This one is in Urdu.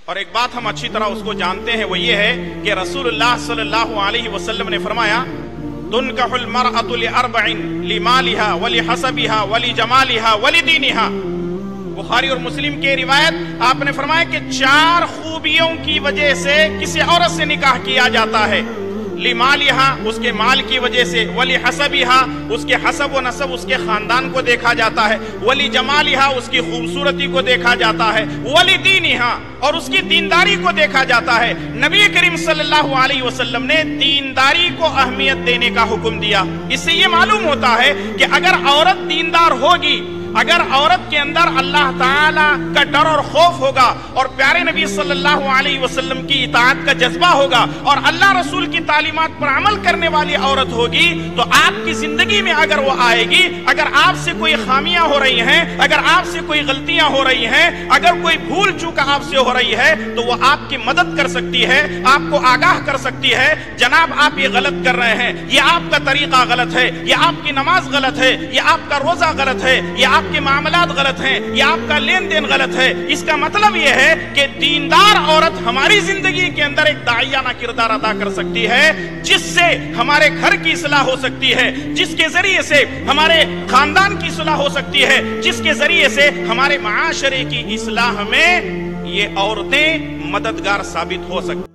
اور ایک بات ہم اچھی طرح اس کو جانتے ہیں، وہ یہ ہے کہ رسول اللہ صلی اللہ علیہ وسلم نے فرمایا تنکح المرأة لأربع لمالها ولحسبها ولجمالها ولدینها۔ بخاری اور مسلم کے روایت آپ نے فرمایا کہ 4 خوبیوں کی وجہ سے کسی عورت سے نکاح کیا جاتا ہے۔ لمالہا، اس کے مال کی وجہ سے، ولحسبہا، اس کے حسب و نسب، اس کے خاندان کو دیکھا جاتا ہے، ولجمالہا، اس کی خوبصورتی کو دیکھا جاتا ہے، ولدینہا، اور اس کی دینداری کو دیکھا جاتا ہے۔ نبی کریم صلی اللہ علیہ وسلم نے دینداری کو اہمیت دینے کا حکم دیا۔ اس سے یہ معلوم ہوتا ہے کہ اگر عورت دیندار ہوگی، اگر عورت کے اندر اللہ تعالیٰ کا ڈر اور خوف ہوگا اور پیارے نبی صلی اللہ علیہ وسلم کی اطاعت کا جذبہ ہوگا اور اللہ رسول کی تعلیمات پر عمل کرنے والی عورت ہوگی، تو آپ کی زندگی میں اگر وہ آئے گی، اگر آپ سے کوئی خامیاں ہو رہی ہیں، اگر آپ سے کوئی غلطیاں ہو رہی ہیں، اگر کوئی بھول چوک آپ سے ہو رہی ہے، تو وہ آپ کی مدد کر سکتی ہے، آپ کو آگاہ کر سکتی ہے، جناب آپ یہ غلط کر رہے ہیں، یہ آپ کا طریقہ غلط ہے، یہ آپ کی نماز غلط ہے، یہ آپ کا روزہ غلط ہے، یہ آپ کے معاملات غلط ہیں، یہ آپ کا لین دین غلط ہے۔ اس کا مطلب یہ ہے کہ دیندار عورت ہماری زندگی کے اندر ایک داعیانہ کردار ادا کر سکتی ہے، جس سے ہمارے گھر کی اصلاح ہو سکتی ہے، جس کے ذریعے سے ہمارے خاندان کی اصلاح ہو سکتی ہے، جس کے ذریعے سے ہمارے معاشرے کی اصلاح میں یہ عورتیں مددگار ثابت ہو سکتی ہیں۔